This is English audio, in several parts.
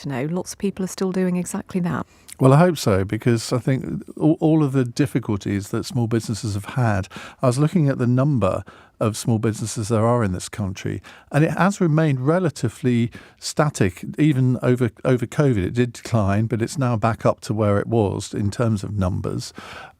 to know lots of people are still doing exactly that. Well, I hope so, because I think all of the difficulties that small businesses have had, I was looking at the number of small businesses there are in this country, and it has remained relatively static, even over COVID. It did decline, but it's now back up to where it was in terms of numbers.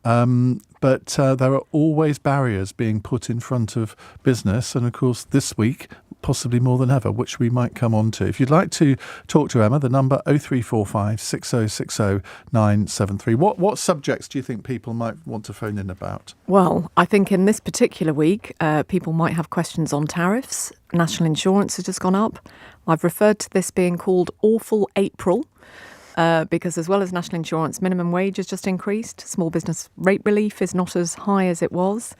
But there are always barriers being put in front of business, and of course this week, possibly more than ever, which we might come on to. If you'd like to talk to Emma, the number 0345 6060 973. What subjects do you think people might want to phone in about? Well, I think in this particular week, people might have questions on tariffs. National insurance has just gone up. I've referred to this being called Awful April. Because as well as national insurance, minimum wage has just increased. Small business rate relief is not as high as it was.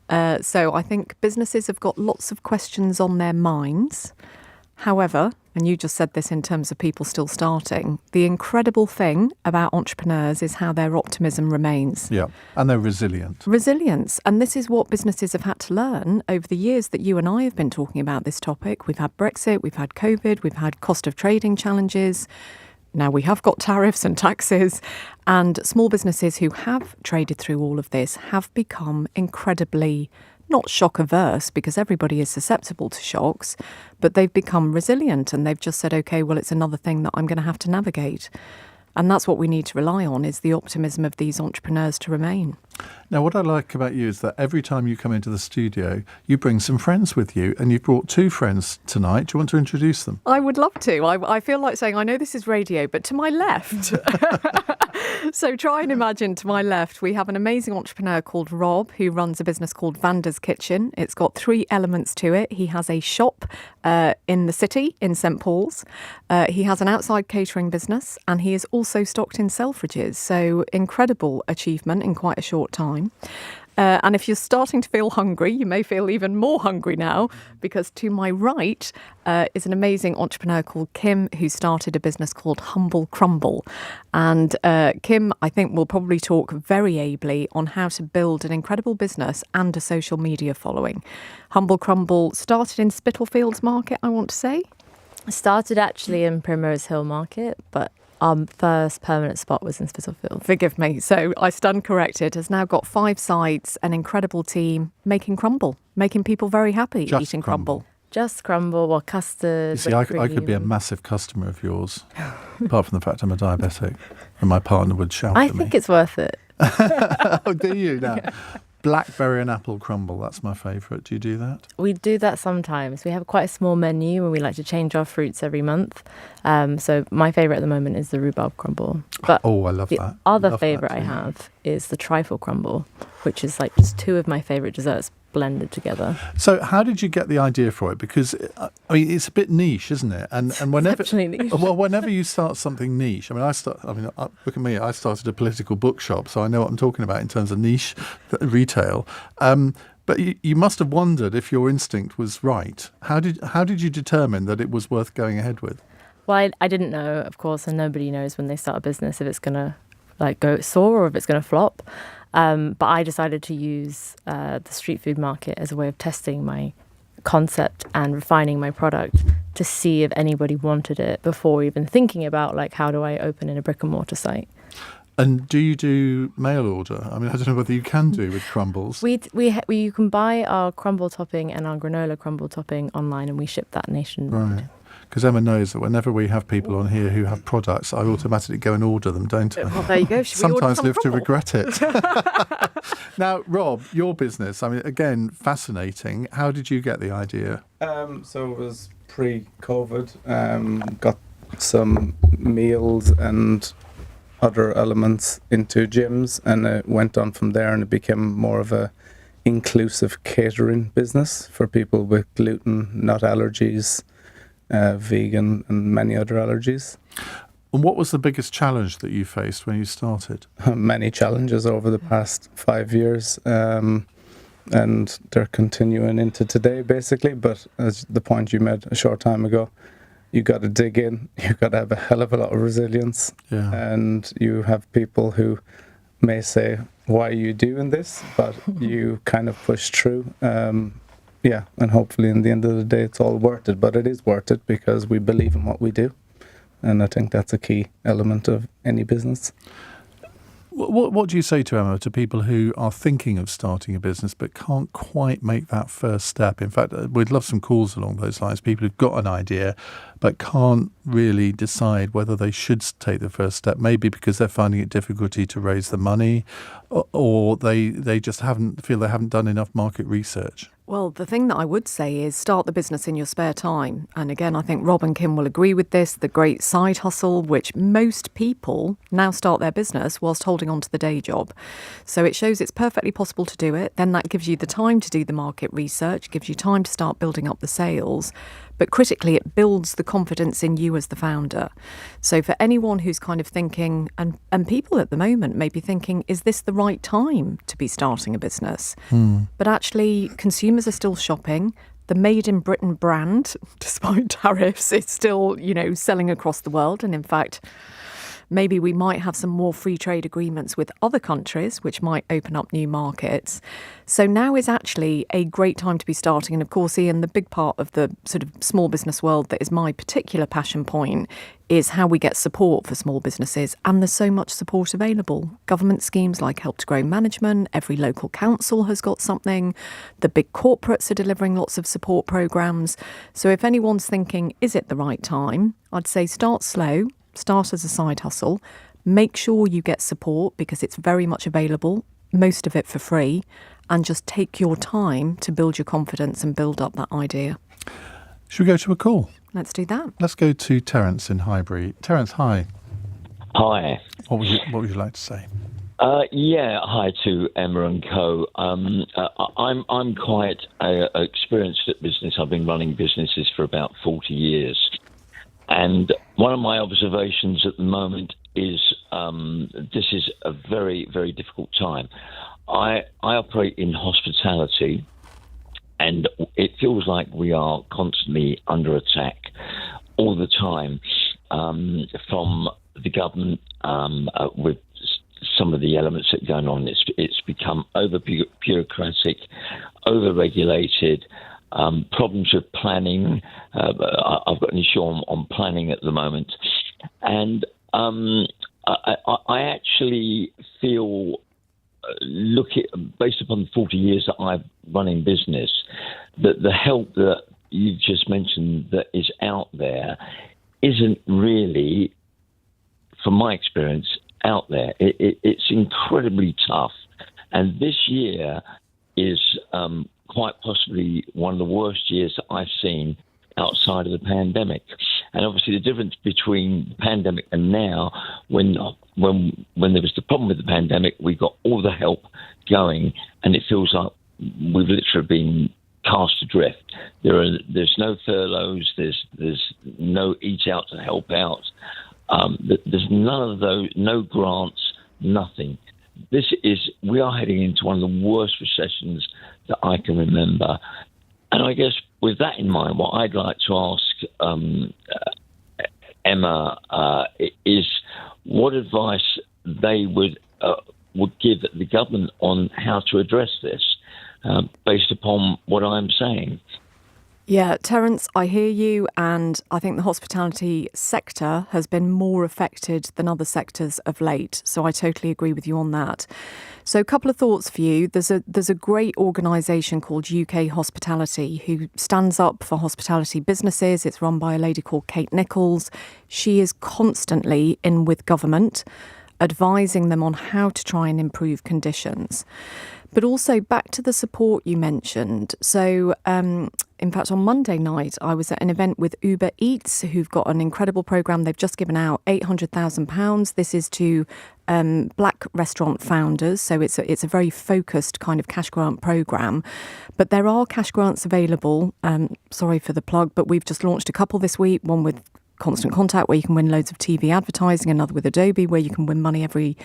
So I think businesses have got lots of questions on their minds. However, and you just said this in terms of people still starting, the incredible thing about entrepreneurs is how their optimism remains. Yeah, and they're resilient. Resilience. And this is what businesses have had to learn over the years that you and I have been talking about this topic. We've had Brexit, we've had COVID, we've had cost of trading challenges. Now we have got tariffs and taxes, and small businesses who have traded through all of this have become incredibly, not shock averse, because everybody is susceptible to shocks, but they've become resilient and they've just said, okay, well, it's another thing that I'm going to have to navigate. And that's what we need to rely on, is the optimism of these entrepreneurs to remain. Now, what I like about you is that every time you come into the studio, you bring some friends with you, and you've brought two friends tonight. Do you want to introduce them? I would love to. I feel like saying, I know this is radio, but to my left. So try and imagine, to my left, we have an amazing entrepreneur called Rob, who runs a business called Vanda's Kitchen. It's got three elements to it. He has a shop in the city, in St Paul's. He has an outside catering business, and he is also stocked in Selfridges. So incredible achievement in quite a short time. And if you're starting to feel hungry, you may feel even more hungry now, because to my right is an amazing entrepreneur called Kim, who started a business called Crumble. And Kim, I think, will probably talk very ably on how to build an incredible business and a social media following. Crumble started in Spitalfields Market, I want to say. Started actually in Primrose Hill Market, but our first permanent spot was in Spitalfields. Forgive me. So I stand corrected. Has now got 5 sites, an incredible team making crumble, making people very happy eating crumble. Just crumble or custard. You see, I could be a massive customer of yours, apart from the fact I'm a diabetic, and my partner would shout at me. I think it's worth it. Oh, do you now? Blackberry and apple crumble, that's my favourite. Do you do that? We do that sometimes. We have quite a small menu and we like to change our fruits every month. So my favourite at the moment is the rhubarb crumble. But I love that. The other favourite I have is the trifle crumble, which is like just 2 of my favourite desserts blended together. So how did you get the idea for it? Because I mean, it's a bit niche, isn't it? And whenever niche. Well, whenever you start something niche, look at me. I started a political bookshop, so I know what I'm talking about in terms of niche retail. But you must have wondered if your instinct was right. How did you determine that it was worth going ahead with? Well, I didn't know, of course, and nobody knows when they start a business if it's going to go soar or if it's going to flop. But I decided to use the street food market as a way of testing my concept and refining my product to see if anybody wanted it before even thinking about how do I open in a brick and mortar site. And do you do mail order? I mean, I don't know whether you can do with crumbles. You can buy our crumble topping and our granola crumble topping online, and we ship that nationwide. Right. Because Emma knows that whenever we have people on here who have products, I automatically go and order them, don't I? Well, there you go. Sometimes live to regret it. Now, Rob, your business, I mean, again, fascinating. How did you get the idea? So it was pre-COVID. Got some meals and other elements into gyms, and it went on from there, and it became more of a inclusive catering business for people with gluten, nut allergies, vegan and many other allergies. And what was the biggest challenge that you faced when you started? Many challenges over the past 5 years, and they're continuing into today basically, but as the point you made a short time ago, you got to dig in, you got to have a hell of a lot of resilience, and you have people who may say, why are you doing this? But you kind of push through. And hopefully in the end of the day it's all worth it, but it is worth it because we believe in what we do, And I think that's a key element of any business. What do you say to, Emma, to people who are thinking of starting a business but can't quite make that first step? In fact, we'd love some calls along those lines. People who've got an idea but can't really decide whether they should take the first step, maybe because they're finding it difficulty to raise the money, or they just feel they haven't done enough market research. Well, the thing that I would say is start the business in your spare time. And again, I think Rob and Kim will agree with this, the great side hustle, which most people now start their business whilst holding on to the day job. So it shows it's perfectly possible to do it. Then that gives you the time to do the market research, gives you time to start building up the sales. But critically, it builds the confidence in you as the founder. So for anyone who's kind of thinking, and people at the moment may be thinking, is this the right time to be starting a business? But actually, consumers are still shopping. The Made in Britain brand, despite tariffs, is still, selling across the world. And in fact, maybe we might have some more free trade agreements with other countries, which might open up new markets. So now is actually a great time to be starting. And of course, Iain, the big part of the sort of small business world that is my particular passion point is how we get support for small businesses. And there's so much support available. Government schemes like Help to Grow Management, every local council has got something. The big corporates are delivering lots of support programmes. So if anyone's thinking, is it the right time? I'd say start slow. Start as a side hustle, make sure you get support because it's very much available, most of it for free, and just take your time to build your confidence and build up that idea. Should we go to a call? Let's do that. Let's go to Terence in Highbury. Terence, hi. Hi. What would you like to say? Hi to Emma and co. I'm quite experienced at business. I've been running businesses for about 40 years. And one of my observations at the moment is this is a very, very difficult time. I operate in hospitality, and it feels like we are constantly under attack all the time from the government with some of the elements that are going on. It's become over-bureaucratic, over-regulated, problems with planning. I've got an issue on planning at the moment. And I actually feel, based upon the 40 years that I've run in business, that the help that you've just mentioned that is out there isn't really, from my experience, out there. It's incredibly tough. And this year is quite possibly one of the worst years that I've seen outside of the pandemic. And obviously the difference between the pandemic and now, when there was the problem with the pandemic, we got all the help going, and it feels like we've literally been cast adrift. There's no furloughs, there's no eat out to help out. There's none of those, no grants, nothing. We are heading into one of the worst recessions that I can remember. And I guess with that in mind, what I'd like to ask Emma is what advice they would give the government on how to address this, based upon what I'm saying. Yeah, Terence, I hear you, and I think the hospitality sector has been more affected than other sectors of late, so I totally agree with you on that. So a couple of thoughts for you. There's a great organisation called UK Hospitality who stands up for hospitality businesses. It's run by a lady called Kate Nichols. She is constantly in with government, advising them on how to try and improve conditions. But also back to the support you mentioned. So, in fact, on Monday night, I was at an event with Uber Eats, who've got an incredible programme. They've just given out £800,000. This is to black restaurant founders. So it's a very focused kind of cash grant programme. But there are cash grants available. Sorry for the plug, but we've just launched a couple this week, one with Constant Contact, where you can win loads of TV advertising, another with Adobe, where you can win money every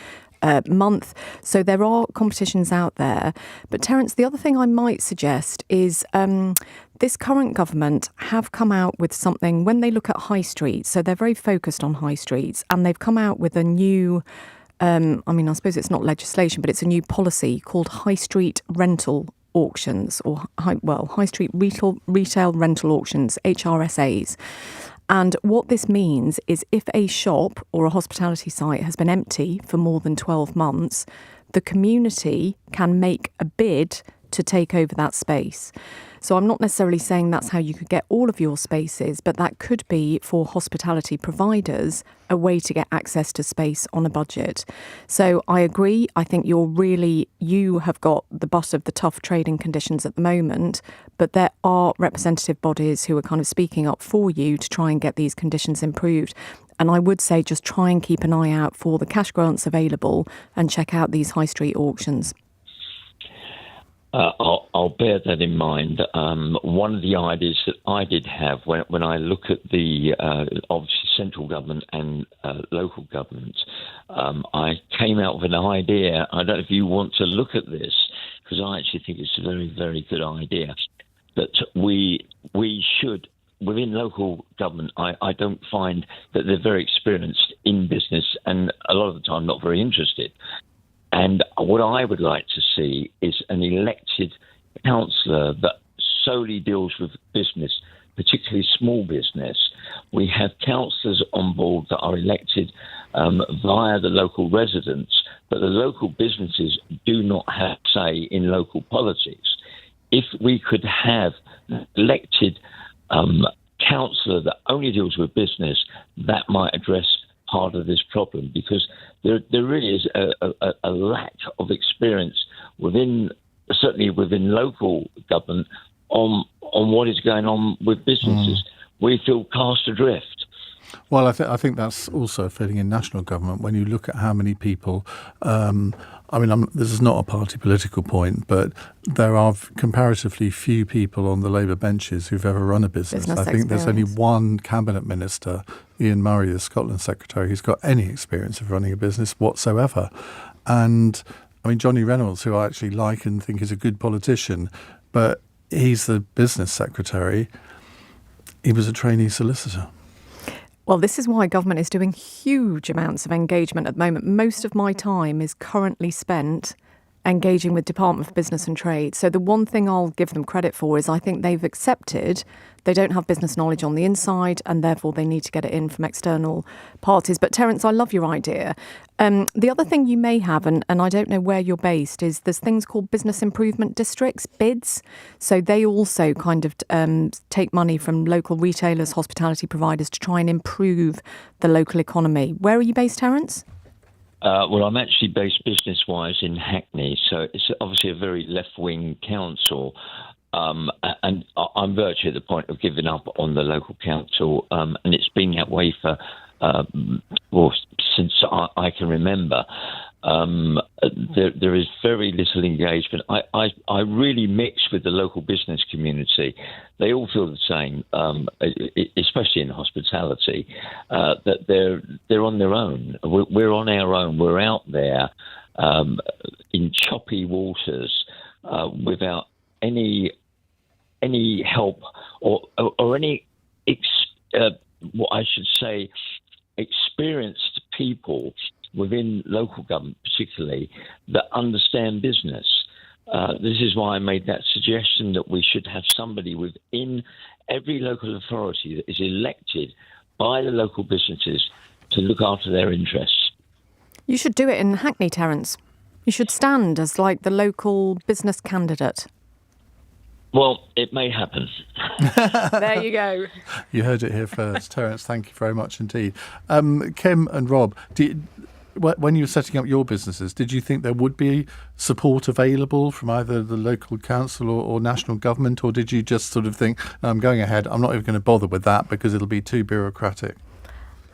month. So there are competitions out there. But Terence, the other thing I might suggest is this current government have come out with something when they look at high streets. So they're very focused on high streets, and they've come out with a new, I suppose it's not legislation, but it's a new policy called high street rental auctions, or high street retail rental auctions, HRSAs. And what this means is if a shop or a hospitality site has been empty for more than 12 months, the community can make a bid to take over that space. So I'm not necessarily saying that's how you could get all of your spaces, but that could be for hospitality providers a way to get access to space on a budget. So I agree. I think you have got the butt of the tough trading conditions at the moment, but there are representative bodies who are kind of speaking up for you to try and get these conditions improved. And I would say just try and keep an eye out for the cash grants available and check out these high street auctions. I'll bear that in mind. One of the ideas that I did have when I look at the obviously central government and local governments, I came out with an idea. I don't know if you want to look at this, because I actually think it's a very, very good idea, that we should, within local government, I don't find that they're very experienced in business and a lot of the time not very interested. And what I would like to see is an elected councillor that solely deals with business, particularly small business. We have councillors on board that are elected via the local residents, but the local businesses do not have say in local politics. If we could have an elected councillor that only deals with business, that might address part of this problem, because there really is a lack of experience certainly within local government on what is going on with businesses. We feel cast adrift. Well, I think that's also a feeling in national government when you look at how many people. This is not a party political point, but there are comparatively few people on the Labour benches who've ever run a business. I think there's only one cabinet minister, Iain Murray, the Scotland secretary, who's got any experience of running a business whatsoever. And Johnny Reynolds, who I actually like and think is a good politician, but he's the business secretary. He was a trainee solicitor. Well, this is why government is doing huge amounts of engagement at the moment. Most of my time is currently spent engaging with Department for Business and Trade. So the one thing I'll give them credit for is I think they've accepted they don't have business knowledge on the inside and therefore they need to get it in from external parties. But Terence, I love your idea. The other thing you may have, and I don't know where you're based, is there's things called business improvement districts, BIDs. So they also kind of take money from local retailers, hospitality providers to try and improve the local economy. Where are you based, Terence? Well, I'm actually based business-wise in Hackney, so it's obviously a very left-wing council. And I'm virtually at the point of giving up on the local council, and it's been that way for since I can remember. There is very little engagement. I really mix with the local business community. They all feel the same, especially in hospitality, that they're on their own. We're on our own. We're out there in choppy waters without any help or any what I should say experienced people within local government, particularly, that understand business. This is why I made that suggestion that we should have somebody within every local authority that is elected by the local businesses to look after their interests. You should do it in Hackney, Terence. You should stand as like the local business candidate. Well, it may happen. There you go. You heard it here first. Terence, thank you very much indeed. Kim and Rob, when you were setting up your businesses, did you think there would be support available from either the local council or national government, or did you just sort of think, no, I'm going ahead, I'm not even going to bother with that because it'll be too bureaucratic?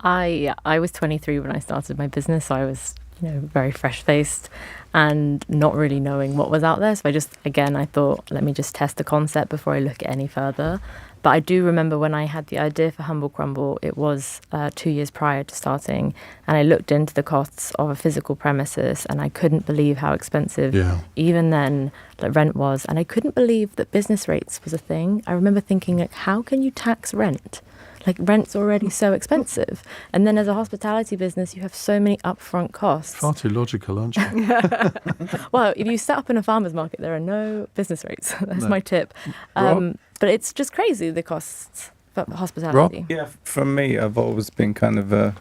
I was 23 when I started my business, so I was very fresh-faced and not really knowing what was out there. So I thought, let me just test the concept before I look at any further. But I do remember when I had the idea for Humble Crumble, it was 2 years prior to starting, and I looked into the costs of a physical premises, and I couldn't believe how expensive even then the rent was. And I couldn't believe that business rates was a thing. I remember thinking, how can you tax rent? Rent's already so expensive. And then as a hospitality business, you have so many upfront costs. Far too logical, aren't you? Well, if you set up in a farmer's market, there are no business rates. That's my tip. But it's just crazy, the costs hospitality. Rob? Yeah, for me, I've always been kind of a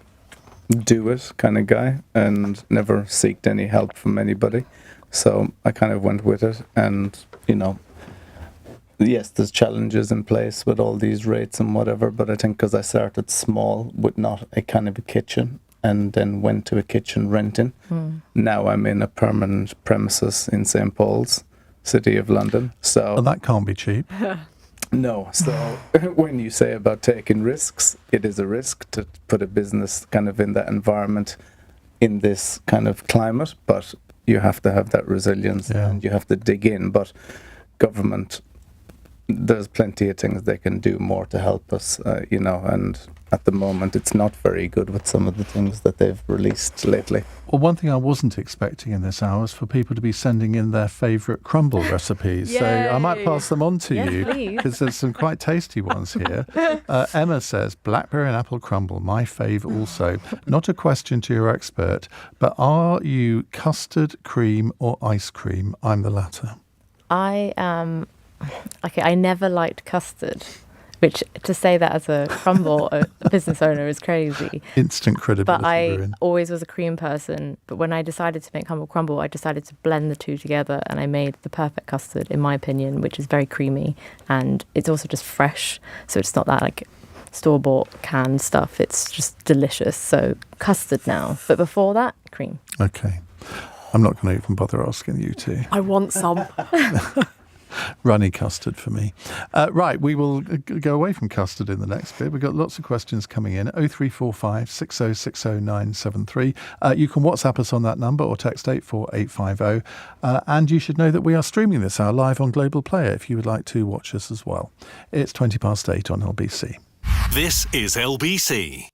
do-it kind of guy and never seeked any help from anybody. So I kind of went with it, and, yes, there's challenges in place with all these rates and whatever, but I think because I started small with not a kind of a kitchen and then went to a kitchen renting, now I'm in a permanent premises in St. Paul's, City of London. So Well, that can't be cheap. no, so when you say about taking risks, it is a risk to put a business kind of in that environment, in this kind of climate, but you have to have that resilience and you have to dig in. But government, there's plenty of things they can do more to help us, and at the moment it's not very good with some of the things that they've released lately. Well, one thing I wasn't expecting in this hour is for people to be sending in their favourite crumble recipes. So I might pass them on to you, because there's some quite tasty ones here. Emma says, blackberry and apple crumble, my fave also. Not a question to your expert, but are you custard, cream or ice cream? I'm the latter. I am... Okay, I never liked custard, which to say that as a crumble business owner is crazy. Instant credibility. But I ruin. always was a cream person. But when I decided to make Humble Crumble, I decided to blend the two together, and I made the perfect custard, in my opinion, which is very creamy, and it's also just fresh. So it's not that like store-bought canned stuff. It's just delicious. So custard now. But before that, cream. Okay. I'm not going to even bother asking you two. I want some. Runny custard for me. Right, we will go away from custard in the next bit. We've got lots of questions coming in. 0345 6060973. You can WhatsApp us on that number or text 84850. And you should know that we are streaming this hour live on Global Player if you would like to watch us as well. It's 8:20 on LBC. This is LBC.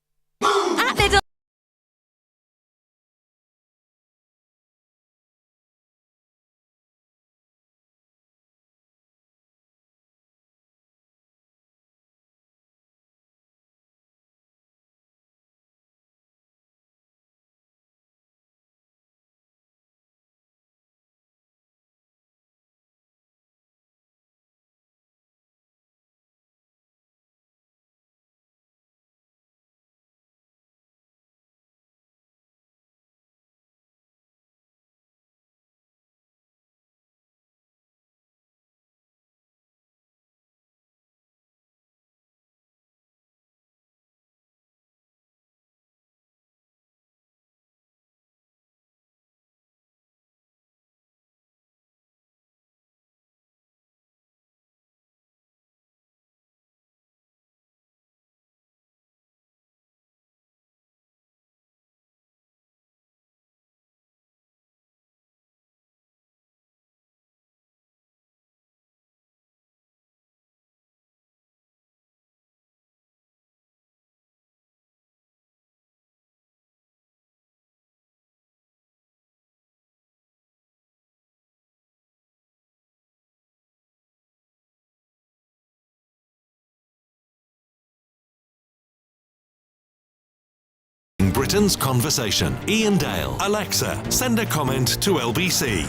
Britain's Conversation. Iain Dale. Alexa, send a comment to LBC.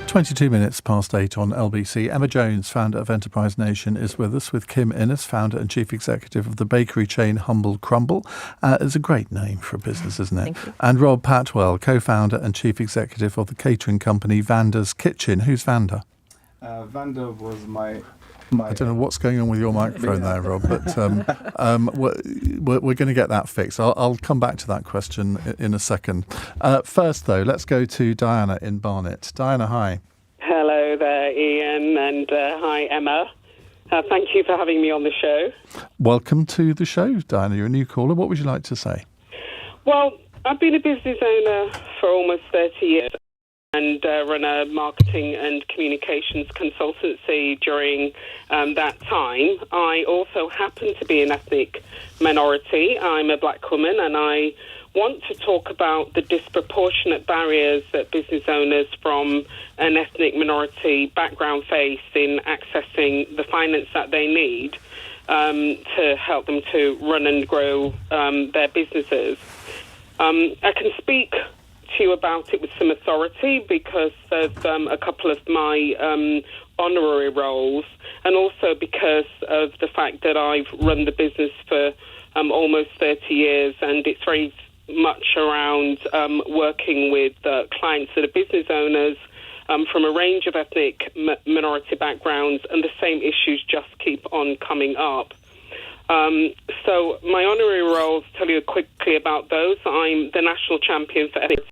22 minutes past 8 on LBC. Emma Jones, founder of Enterprise Nation, is with us, with Kim Innes, founder and chief executive of the bakery chain Humble Crumble. It's a great name for a business, isn't it? Thank you. And Rob Pattwell, co-founder and chief executive of the catering company Vanda's Kitchen. Who's Vanda? Vanda was my I don't know what's going on with your microphone there, Rob, but we're going to get that fixed. I'll come back to that question in a second. First, though, let's go to Diana in Barnet. Diana, hi. Hello there, Iain, and hi, Emma. Thank you for having me on the show. Welcome to the show, Diana. You're a new caller. What would you like to say? Well, I've been a business owner for almost 30 years and run a marketing and communications consultancy during that time. I also happen to be an ethnic minority. I'm a black woman, and I want to talk about the disproportionate barriers that business owners from an ethnic minority background face in accessing the finance that they need to help them to run and grow their businesses. I can speak to you about it with some authority because there's a couple of my honorary roles, and also because of the fact that I've run the business for almost 30 years, and it's very much around working with clients that are business owners from a range of ethnic minority backgrounds, and the same issues just keep on coming up. So my honorary roles, tell you quickly about those. I'm the national champion for ethnic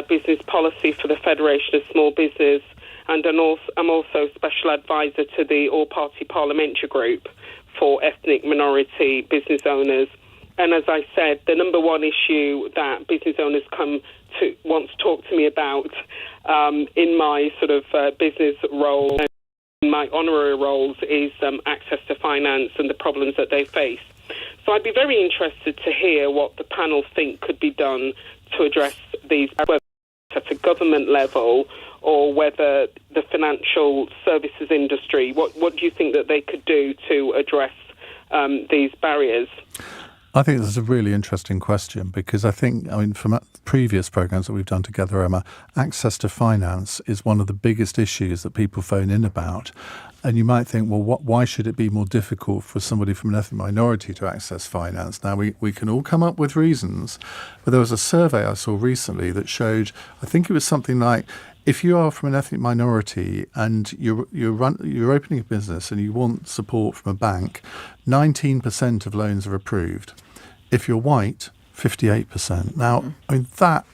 business policy for the Federation of Small Business, and I'm also special advisor to the all-party parliamentary group for ethnic minority business owners. And as I said, the number one issue that business owners want to talk to me about in my sort of business role and in my honorary roles is access to finance and the problems that they face. So I'd be very interested to hear what the panel think could be done to address these, whether at a government level or whether the financial services industry. What do you think that they could do to address these barriers? I think this is a really interesting question because from previous programmes that we've done together, Emma, access to finance is one of the biggest issues that people phone in about. And you might think, well, why should it be more difficult for somebody from an ethnic minority to access finance? Now, we can all come up with reasons, but there was a survey I saw recently that showed, I think it was something like, if you are from an ethnic minority and you're opening a business and you want support from a bank, 19% of loans are approved. If you're white, 58%. Now, that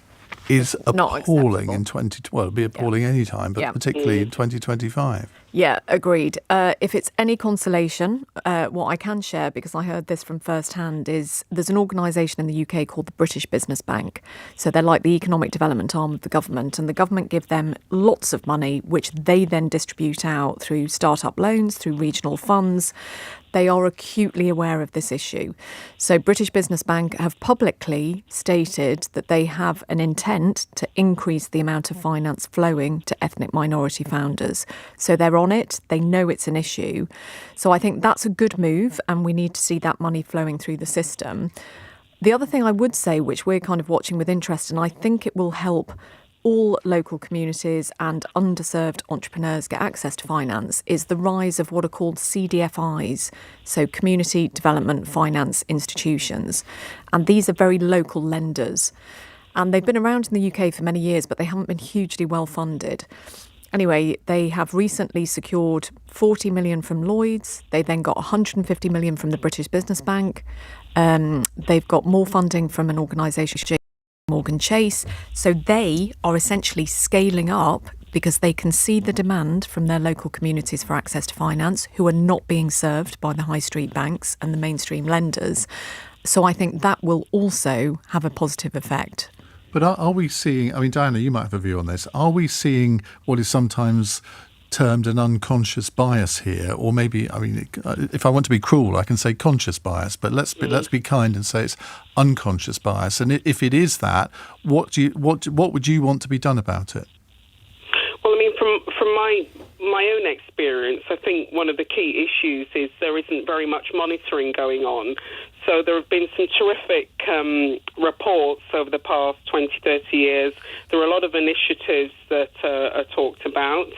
is appalling in it'll be appalling any time, but particularly in 2025. Yeah, agreed. If it's any consolation, what I can share, because I heard this from firsthand, is there's an organisation in the UK called the British Business Bank. So they're like the economic development arm of the government, and the government give them lots of money, which they then distribute out through start-up loans, through regional funds. They are acutely aware of this issue. So British Business Bank have publicly stated that they have an intent to increase the amount of finance flowing to ethnic minority founders. So they're on it. They know it's an issue. So I think that's a good move, and we need to see that money flowing through the system. The other thing I would say, which we're kind of watching with interest, and I think it will help all local communities and underserved entrepreneurs get access to finance, is the rise of what are called CDFIs, so Community Development Finance Institutions. And these are very local lenders. And they've been around in the UK for many years, but they haven't been hugely well funded. Anyway, they have recently secured 40 million from Lloyds. They then got 150 million from the British Business Bank. They've got more funding from an organisation, Morgan Chase. So they are essentially scaling up because they can see the demand from their local communities for access to finance, who are not being served by the high street banks and the mainstream lenders. So I think that will also have a positive effect. But are we seeing, Diana, you might have a view on this, are we seeing what is sometimes termed an unconscious bias here? Or maybe, if I want to be cruel, I can say conscious bias, but let's be kind and say it's unconscious bias. And if it is that, what would you want to be done about it? Well, from my own experience, I think one of the key issues is there isn't very much monitoring going on. So there have been some terrific reports over the past 20, 30 years. There are a lot of initiatives that are talked about.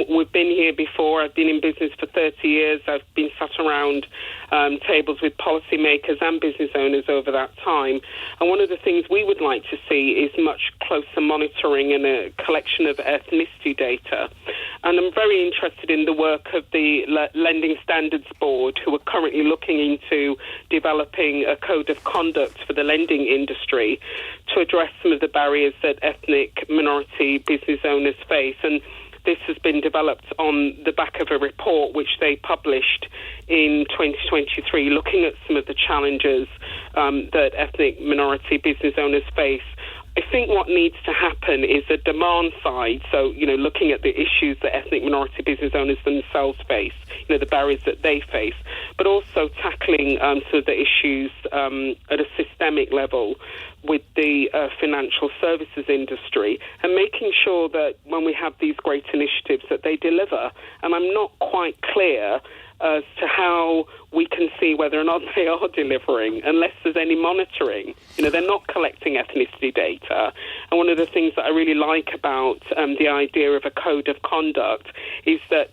We've been here before. I've been in business for 30 years. I've been sat around tables with policymakers and business owners over that time. And one of the things we would like to see is much closer monitoring and a collection of ethnicity data. And I'm very interested in the work of the Lending Standards Board, who are currently looking into developing a code of conduct for the lending industry to address some of the barriers that ethnic minority business owners face. And this has been developed on the back of a report which they published in 2023, looking at some of the challenges that ethnic minority business owners face. I think what needs to happen is a demand side, so, looking at the issues that ethnic minority business owners themselves face, the barriers that they face, but also tackling some of the issues at a systemic level with the financial services industry, and making sure that when we have these great initiatives that they deliver. And I'm not quite clear as to how we can see whether or not they are delivering unless there's any monitoring. They're not collecting ethnicity data. And one of the things that I really like about the idea of a code of conduct is that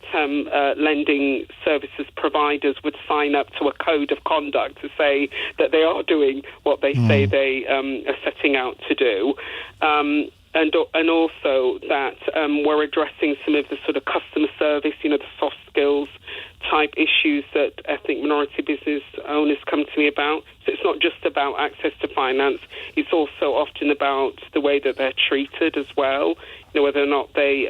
lending services providers would sign up to a code of conduct to say that they are doing what they say they are setting out to do. And also that we're addressing some of the sort of customer service, the soft skills type issues that ethnic minority business owners come to me about. So it's not just about access to finance, it's also often about the way that they're treated as well. Whether or not they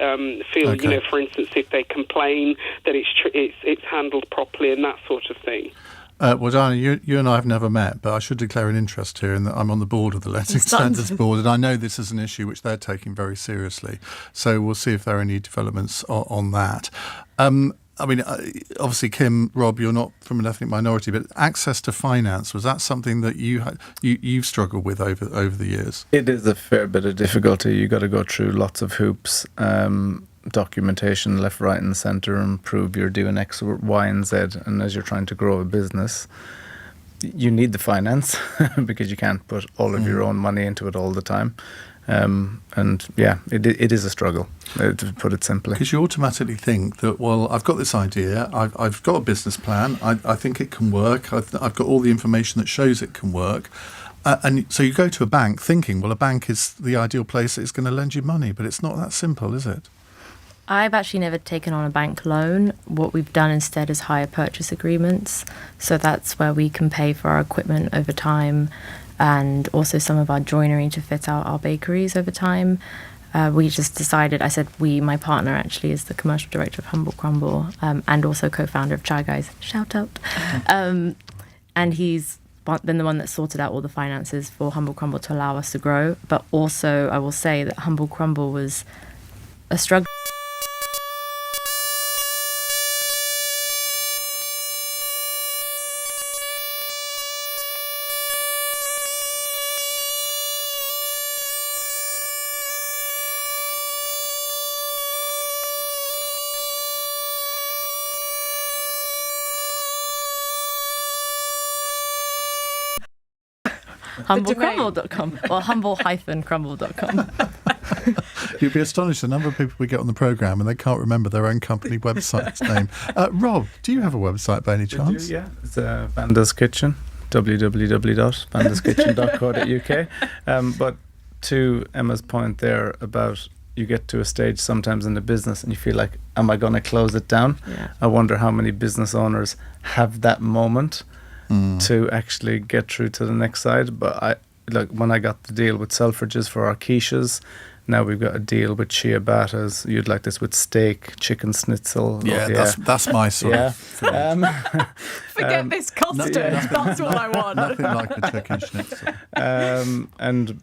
feel, for instance, if they complain, that it's handled properly and that sort of thing. Well, Diana, you and I have never met, but I should declare an interest here in that I'm on the board of the Letting Standards Board, and I know this is an issue which they're taking very seriously. So we'll see if there are any developments on that. Obviously, Kim, Rob, you're not from an ethnic minority, but access to finance, was that something that you've struggled with over the years? It is a fair bit of difficulty. You got to go through lots of hoops. Documentation left, right and centre, and prove you're doing X, Y and Z. And as you're trying to grow a business, you need the finance because you can't put all of your own money into it all the time. It is a struggle, to put it simply. Because you automatically think that, well, I've got this idea, I've got a business plan, I think it can work, I've got all the information that shows it can work. And so you go to a bank thinking, well, a bank is the ideal place that is going to lend you money, but it's not that simple, is it? I've actually never taken on a bank loan. What we've done instead is hire purchase agreements. So that's where we can pay for our equipment over time and also some of our joinery to fit out our bakeries over time. We just decided, my partner actually is the commercial director of Humble Crumble and also co-founder of Chai Guys. Shout out. And he's been the one that sorted out all the finances for Humble Crumble to allow us to grow. But also, I will say that Humble Crumble was a struggle. HumbleCrumble.com or humble-crumble.com. You'd be astonished the number of people we get on the programme and they can't remember their own company website's name. Rob, do you have a website by any chance? Yeah, it's Vanda's Kitchen, www.vandaskitchen.co.uk. But to Emma's point there about you get to a stage sometimes in the business and you feel like, am I going to close it down? Yeah. I wonder how many business owners have that moment to actually get through to the next side. But when I got the deal with Selfridges for our quiches, now we've got a deal with ciabattas. You'd like this with steak, chicken schnitzel. That's my sort of thing. Forget this custard. That's what I want. Nothing like a chicken schnitzel. And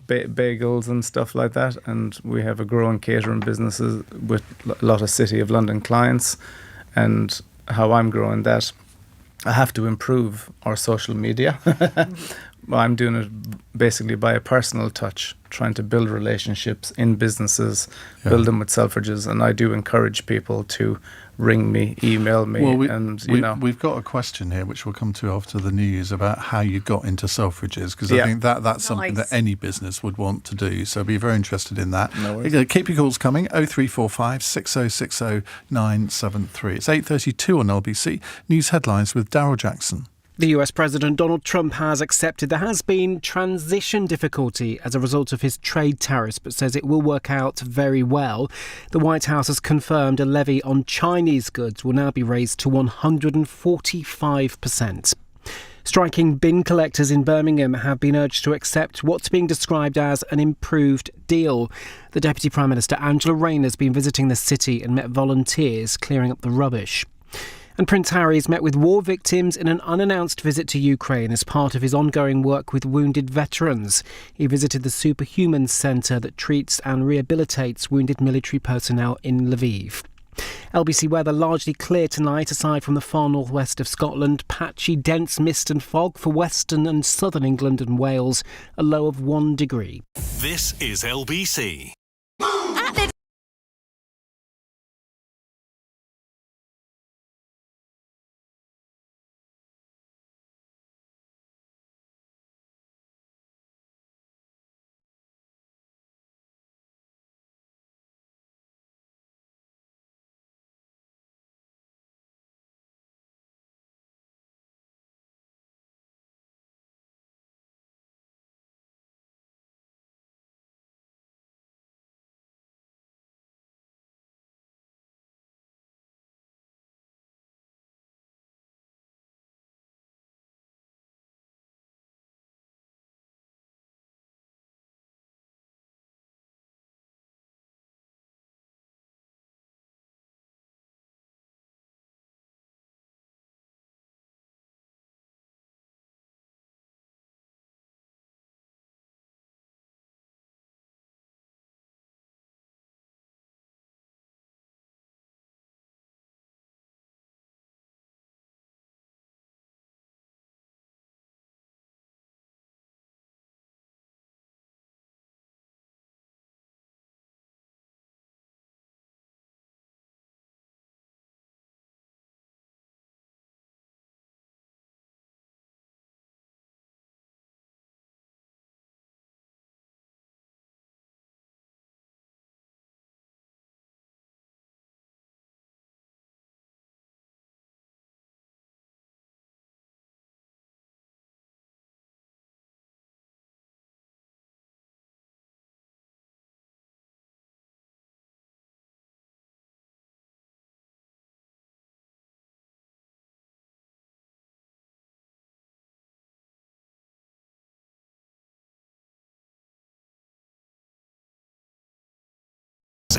bagels and stuff like that. And we have a growing catering businesses with a lot of City of London clients. And how I'm growing that, I have to improve our social media. I'm doing it basically by a personal touch, trying to build relationships in businesses, build them with Selfridges, and I do encourage people to ring me, email me, we've got a question here which we'll come to after the news about how you got into Selfridges, because I think that's something that any business would want to do, so be very interested in that. No worries. Keep your calls coming, 0345 6060 973. It's 8:32 on LBC News Headlines with Daryl Jackson. The US President Donald Trump has accepted there has been transition difficulty as a result of his trade tariffs, but says it will work out very well. The White House has confirmed a levy on Chinese goods will now be raised to 145%. Striking bin collectors in Birmingham have been urged to accept what's being described as an improved deal. The Deputy Prime Minister Angela Rayner has been visiting the city and met volunteers clearing up the rubbish. And Prince Harry's met with war victims in an unannounced visit to Ukraine as part of his ongoing work with wounded veterans. He visited the Superhumans Centre that treats and rehabilitates wounded military personnel in Lviv. LBC weather largely clear tonight aside from the far northwest of Scotland. Patchy, dense mist and fog for western and southern England and Wales. A low of 1 degree. This is LBC.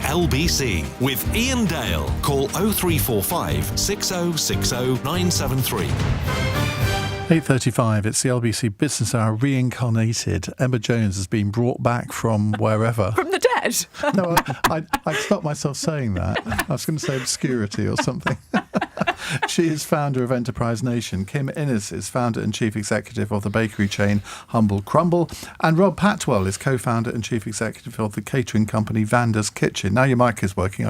LBC with Iain Dale. Call 0345 6060 973. 8:35, it's the LBC Business Hour reincarnated. Emma Jones has been brought back from wherever. From the dead. No, I stopped myself saying that. I was going to say obscurity or something. She is founder of Enterprise Nation. Kim Innes is founder and chief executive of the bakery chain Humble Crumble. And Rob Pattwell is co-founder and chief executive of the catering company Vanda's Kitchen. Now your mic is working.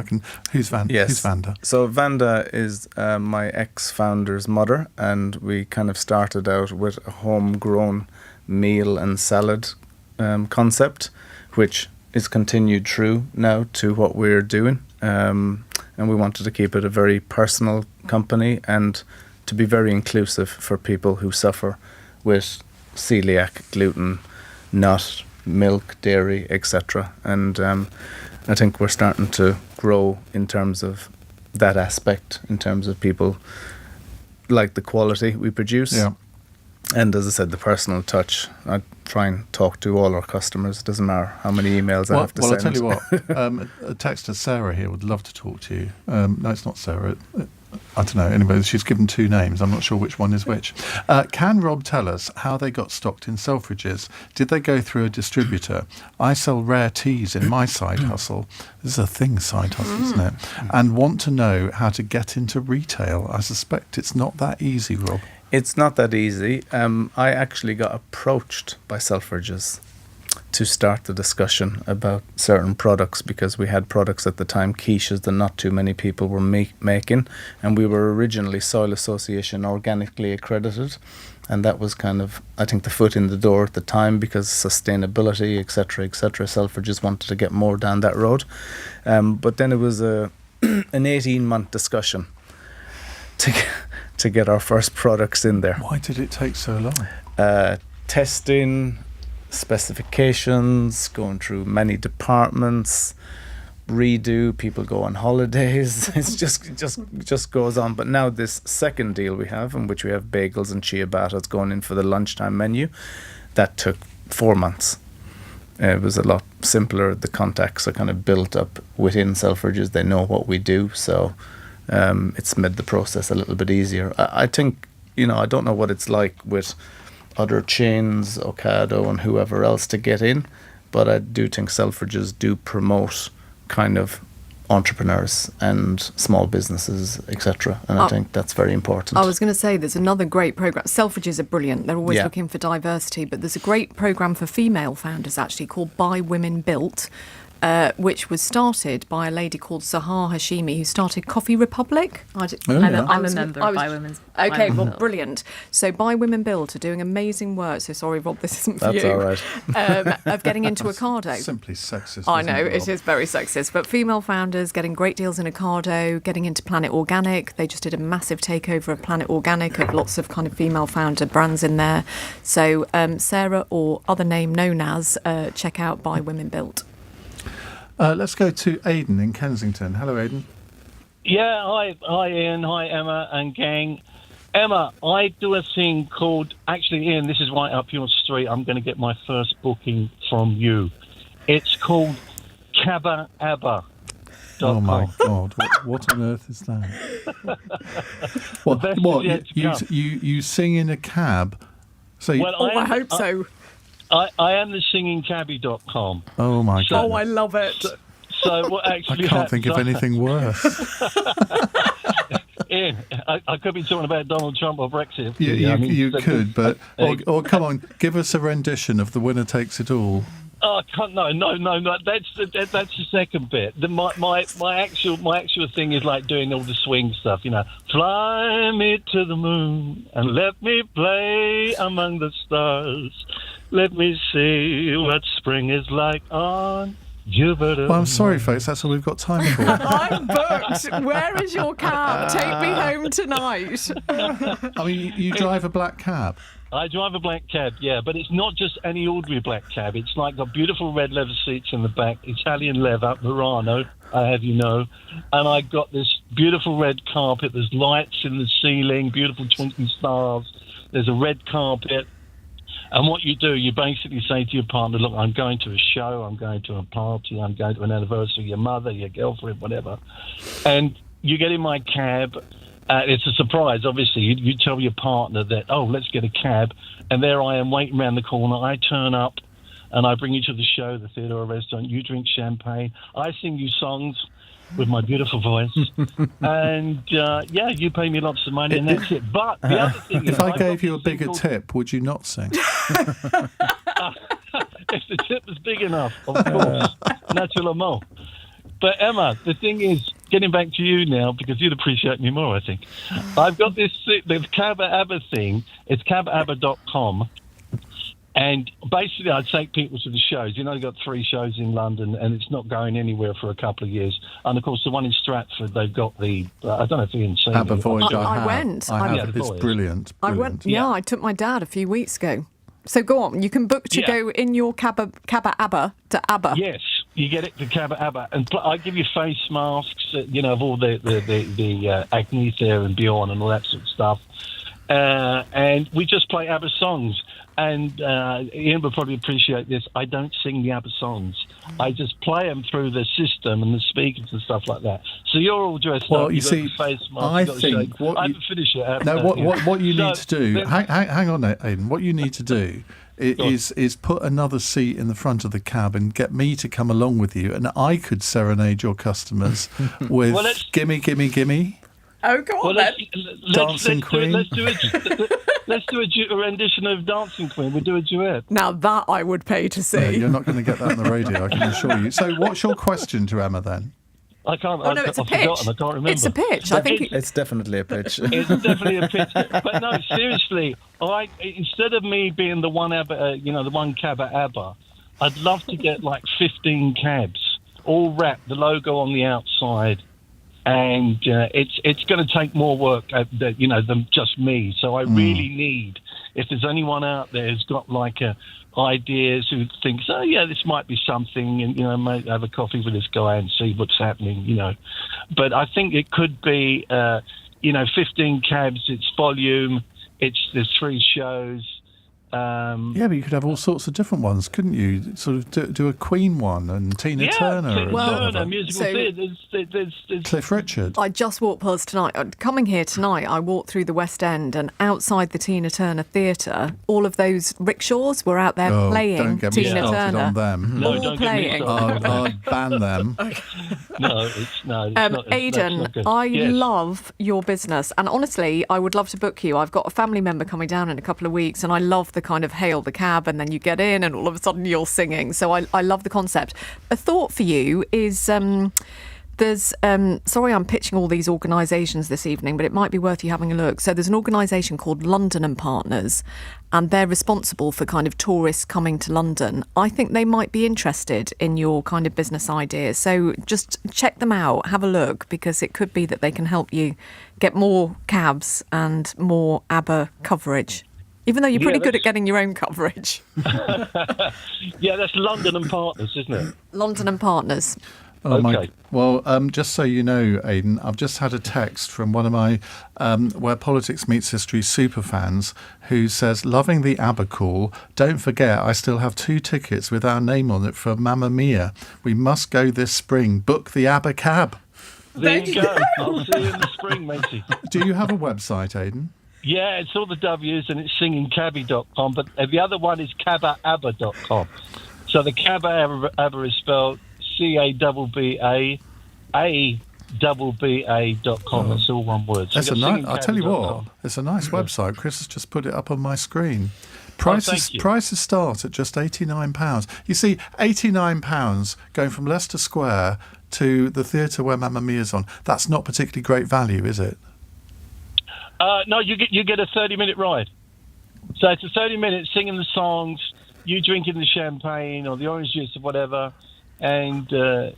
Who's Vanda? Yes. Who's Vanda? So Vanda is my ex-founder's mother, and we kind of started out with a homegrown meal and salad concept, which is continued through now to what we're doing. And we wanted to keep it a very personal company and to be very inclusive for people who suffer with celiac, gluten, nut, milk, dairy, etc. And I think we're starting to grow in terms of that aspect, in terms of people like the quality we produce. Yeah. And as I said, the personal touch. I try and talk to all our customers. It doesn't matter how many emails I have to send. Well, I'll tell you what. A texter, Sarah here, would love to talk to you. No, it's not Sarah. I don't know. Anyway, she's given two names. I'm not sure which one is which. Can Rob tell us how they got stocked in Selfridges? Did they go through a distributor? I sell rare teas in my side hustle. This is a thing, side hustle, isn't it? And want to know how to get into retail. I suspect it's not that easy, Rob. It's not that easy. I actually got approached by Selfridges to start the discussion about certain products because we had products at the time, quiches, that not too many people were making, and we were originally Soil Association organically accredited, and that was kind of, I think, the foot in the door at the time because sustainability, etc., etc. Selfridges wanted to get more down that road, but then it was an 18-month discussion to get our first products in there. Why did it take so long? Testing, specifications, going through many departments, redo, people go on holidays. It's just goes on. But now this second deal we have, in which we have bagels and ciabattas going in for the lunchtime menu, that took 4 months. It was a lot simpler. The contacts are kind of built up within Selfridges. They know what we do, so it's made the process a little bit easier. I think, I don't know what it's like with other chains, Ocado and whoever else to get in, but I do think Selfridges do promote kind of entrepreneurs and small businesses, etc. And I think that's very important. I was going to say there's another great programme. Selfridges are brilliant. They're always looking for diversity, but there's a great programme for female founders actually called By Women Built, which was started by a lady called Sahar Hashimi, who started Coffee Republic. I'm a member of By Women's. Okay, well, brilliant. So By Women Built are doing amazing work. So sorry, Rob, this isn't for you. That's all right. Of getting into Ocado. Simply sexist. I know, isn't it is very sexist. But female founders getting great deals in Ocado, getting into Planet Organic. They just did a massive takeover of Planet Organic, of lots of kind of female founder brands in there. So Sarah, or other name known as, check out By Women Built. Let's go to Aidan in Kensington. Hello, Aidan. Yeah, hi Ian, hi Emma and gang. Emma, I do a thing called, actually Ian, this is right up your street. I'm going to get my first booking from you. It's called CabaAbba. Oh my God! What on earth is that? What you sing in a cab? So I hope so. I am the singingcabbie.com. Oh my God! Oh, I love it. So actually, I can't think of anything worse. Ian, I could be talking about Donald Trump or Brexit. You could, but or come on, give us a rendition of The Winner Takes It All. Oh, no. That's the second bit. My actual thing is like doing all the swing stuff. Fly me to the moon and let me play among the stars. Let me see what spring is like on Jupiter. Well, I'm sorry, folks. That's all we've got time for. I'm booked. Where is your cab? Take me home tonight. I mean, you drive a black cab. I drive a black cab, yeah, but it's not just any ordinary black cab. It's like got beautiful red leather seats in the back, Italian leather, Murano, I have you know, and I got this beautiful red carpet. There's lights in the ceiling, beautiful twinkling stars. There's a red carpet, And what you do, you basically say to your partner, look, I'm going to a show, I'm going to a party, I'm going to an anniversary of your mother, your girlfriend, whatever. And you get in my cab. It's a surprise, obviously. You tell your partner that, oh, let's get a cab. And there I am waiting around the corner. I turn up and I bring you to the show, the theatre or restaurant. You drink champagne. I sing you songs with my beautiful voice. And, you pay me lots of money and that's it. But the other thing is... If I gave you a bigger tip, would you not sing? If the tip was big enough, of course. Naturellement. But Emma, the thing is, getting back to you now, because you'd appreciate me more, I think. I've got the Cabba ABBA thing. It's cabbaabba.com. And basically, I'd take people to the shows. You know, they've got 3 shows in London, and it's not going anywhere for a couple of years. And, of course, the one in Stratford, they've got the... I don't know if Ian's seen ABBA it. Voyage, I went. I have. It's brilliant. I went. Yeah, I took my dad a few weeks ago. So go on. You can book to go in your Cabba ABBA to ABBA. Yes, you get it to Cabba ABBA, and I give you face masks, of all the Agnes there and Bjorn and all that sort of stuff. And we just play ABBA songs. And Ian would probably appreciate this. I don't sing the ABBA songs. I just play them through the system and the speakers and stuff like that. So you're all dressed up. You see, face mask, I think I haven't finished it. No, what you need to do. Hang on, Aidan. What you need to do is put another seat in the front of the cab and get me to come along with you, and I could serenade your customers with "Gimme, Gimme, Gimme." Oh, go on then. Dancing Queen. Let's do a rendition of Dancing Queen. We'll do a duet. Now that I would pay to see. No, you're not going to get that on the radio, I can assure you. So what's your question to Emma then? I can't. Oh, no, it's a pitch. I can't remember. It's a pitch. I think it's definitely a pitch. It's definitely a pitch. But no, seriously, instead of me being the one ABBA, the one cab at ABBA, I'd love to get like 15 cabs, all wrapped, the logo on the outside. And it's going to take more work, than just me. So I really need, if there's anyone out there who's got ideas, who thinks, oh yeah, this might be something, and might have a coffee with this guy and see what's happening, But I think it could be, 15 cabs. It's volume. There's 3 shows. Yeah, but you could have all sorts of different ones, couldn't you? Sort of do a Queen one and Tina Turner. Turner, musical theatre. There's Cliff Richard. I just walked past tonight. Coming here tonight, I walked through the West End, and outside the Tina Turner Theatre, all of those rickshaws were out there playing don't get me Tina started Turner. on them. No, all don't playing. get me I'd ban them. No, it's not. Aidan, not good. I Yes. love your business, and honestly, I would love to book you. I've got a family member coming down in a couple of weeks, and I love the kind of hail the cab, and then you get in, and all of a sudden you're singing. So I love the concept. A thought for you is there's sorry, I'm pitching all these organisations this evening, but it might be worth you having a look. So there's an organisation called London and Partners, and they're responsible for kind of tourists coming to London. I think they might be interested in your kind of business ideas. So just check them out, have a look, because it could be that they can help you get more cabs and more ABBA coverage. Even though you're pretty good at getting your own coverage. Yeah, that's London and Partners, isn't it? London and Partners. Oh, Okay. Well, just so you know, Aidan, I've just had a text from one of my Where Politics Meets History superfans who says, loving the ABBA call, don't forget I still have 2 tickets with our name on it for Mamma Mia. We must go this spring. Book the ABBA cab. There you go. I'll see you in the spring, matey. Do you have a website, Aidan? Yeah, it's all the W's and it's singingcabby.com, but the other one is cabbaabba.com. So the Cabba ABBA is spelled CABBA.com. It's all one word. So I'll tell you what, it's a nice website. Chris has just put it up on my screen. Prices start at just £89. You see, £89 going from Leicester Square to the theatre where Mamma Mia's on. That's not particularly great value, is it? No, you get a 30-minute ride. So it's a 30 minutes singing the songs, you drinking the champagne or the orange juice or whatever, and I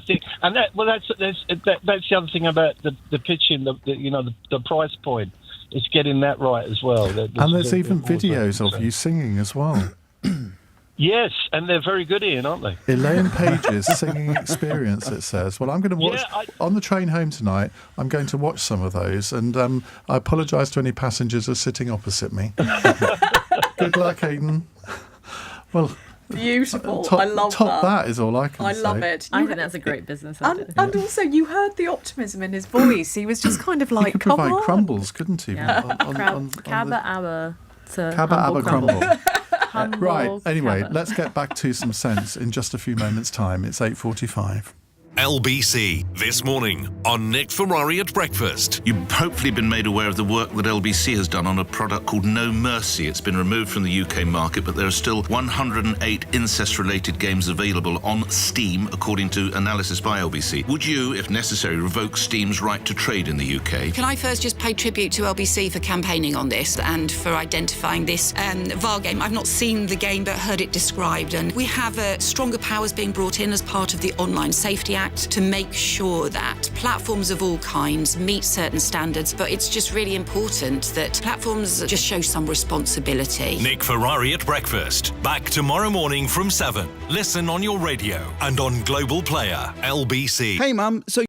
think, and that's the other thing about the pitching, the price point. It's getting that right as well. And there's even videos of you singing as well. Yes, and they're very good, Ian, aren't they? Elaine Page's singing experience, it says. Well, I'm going to watch, on the train home tonight, I'm going to watch some of those, and I apologise to any passengers who are sitting opposite me. Good luck, Aidan. Well, Beautiful. top, I love top that is all I can I say. love it. I think that's a great business idea. And also, you heard the optimism in his voice. He was just kind of He like, could come provide on. crumbles, couldn't he? Yeah. Cabba Cabba crumble. Humble Right, anyway, Cabba. let's get back to some sense in just a few moments' time. It's 8:45. LBC This Morning on Nick Ferrari at Breakfast. You've hopefully been made aware of the work that LBC has done on a product called No Mercy. It's been removed from the UK market, but there are still 108 incest-related games available on Steam, according to analysis by LBC. Would you, if necessary, revoke Steam's right to trade in the UK? Can I first just pay tribute to LBC for campaigning on this and for identifying this VAR game? I've not seen the game but heard it described, and we have stronger powers being brought in as part of the Online Safety Act to make sure that platforms of all kinds meet certain standards, but it's just really important that platforms just show some responsibility. Nick Ferrari at Breakfast. Back tomorrow morning from 7. Listen on your radio and on Global Player. LBC. Hey, Mum, so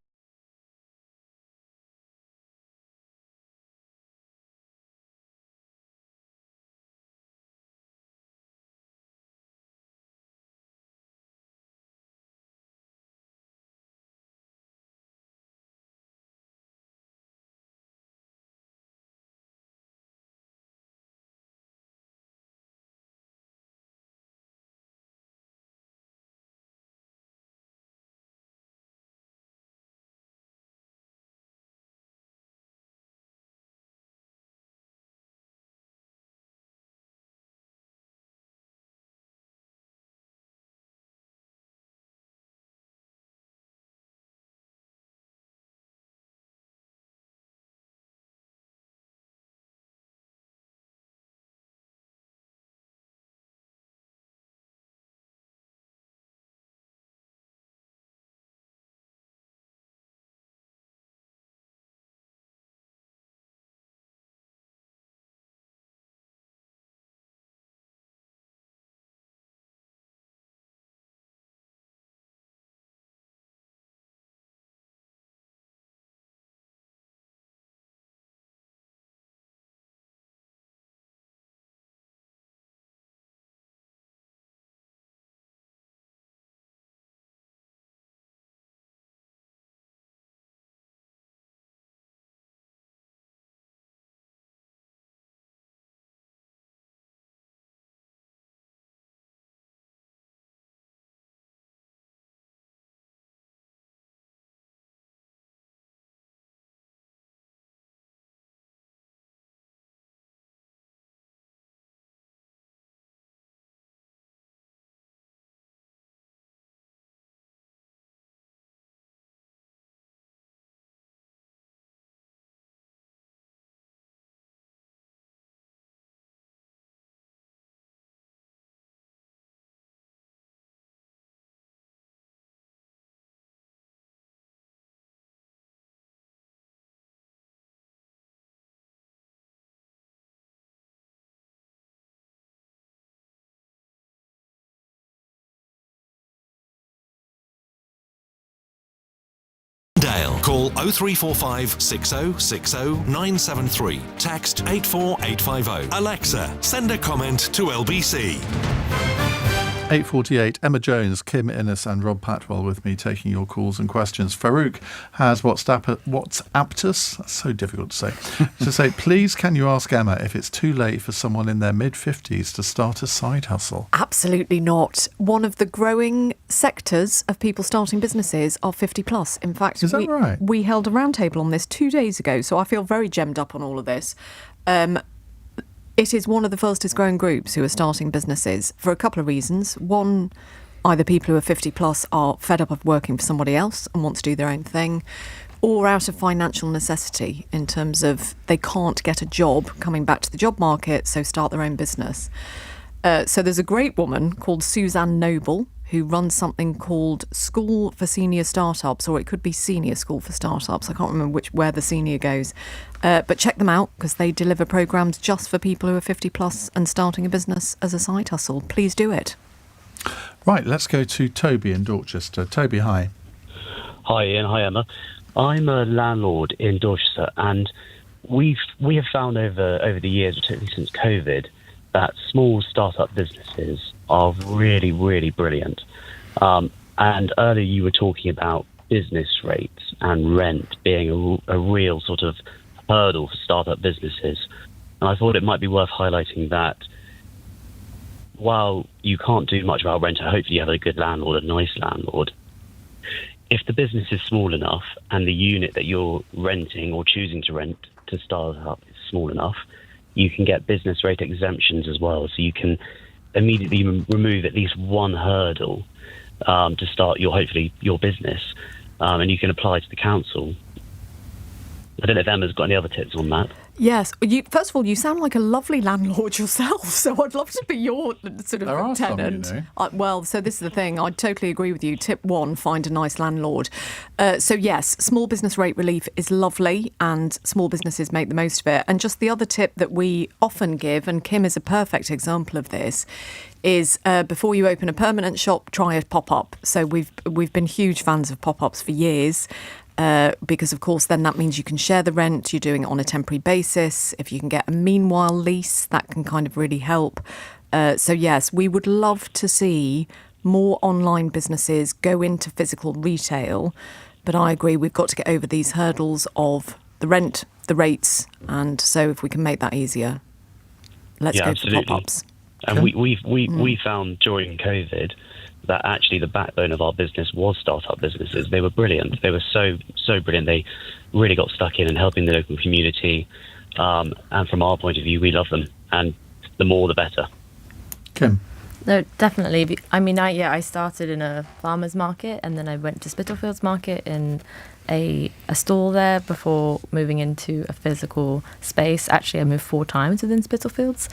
Dale. Call 0345 6060 973. Text 84850. Alexa, send a comment to LBC. 8:48. Emma Jones, Kim Innes and Rob Pattwell with me taking your calls and questions. Farouk has WhatsApped us, that's so difficult to say, please can you ask Emma if it's too late for someone in their mid-50s to start a side hustle? Absolutely not. One of the growing sectors of people starting businesses are 50 plus. In fact, Is that right? We held a roundtable on this 2 days ago, so I feel very gemmed up on all of this. It is one of the fastest growing groups who are starting businesses for a couple of reasons. One, either people who are 50 plus are fed up of working for somebody else and want to do their own thing, or out of financial necessity in terms of they can't get a job coming back to the job market, so start their own business. So there's a great woman called Suzanne Noble who runs something called School for Senior Startups, or it could be Senior School for Startups. I can't remember where the senior goes. But check them out because they deliver programmes just for people who are 50 plus and starting a business as a side hustle. Please do it. Right, let's go to Toby in Dorchester. Toby, hi. Hi Ian, hi Emma. I'm a landlord in Dorchester, and we have found over the years, particularly since COVID, that small startup businesses are really, really brilliant. And earlier you were talking about business rates and rent being a real sort of hurdle for startup businesses. And I thought it might be worth highlighting that while you can't do much about rent, hopefully you have a good landlord, a nice landlord. If the business is small enough and the unit that you're renting or choosing to rent to start up is small enough, you can get business rate exemptions as well. So you can immediately remove at least one hurdle to start hopefully your business, and you can apply to the council. I don't know if Emma's got any other tips on that. Yes. First of all, you sound like a lovely landlord yourself, so I'd love to be your sort of tenant. Some, you know. Well, so this is the thing. I totally agree with you. Tip 1, find a nice landlord. So yes, small business rate relief is lovely and small businesses make the most of it. And just the other tip that we often give, and Kim is a perfect example of this, is before you open a permanent shop, try a pop-up. So we've been huge fans of pop-ups for years. Because, of course, then that means you can share the rent. You're doing it on a temporary basis. If you can get a meanwhile lease, that can kind of really help. So, yes, we would love to see more online businesses go into physical retail. But I agree, we've got to get over these hurdles of the rent, the rates. And so if we can make that easier, let's go for pop-ups. And we found during COVID that actually the backbone of our business was startup businesses. They were brilliant. They were so brilliant. They really got stuck in and helping the local community. And from our point of view, we love them. And the more, the better. Kim? No, definitely. I mean, I started in a farmer's market, and then I went to Spitalfields Market in a stall there before moving into a physical space. Actually, I moved 4 times within Spitalfields.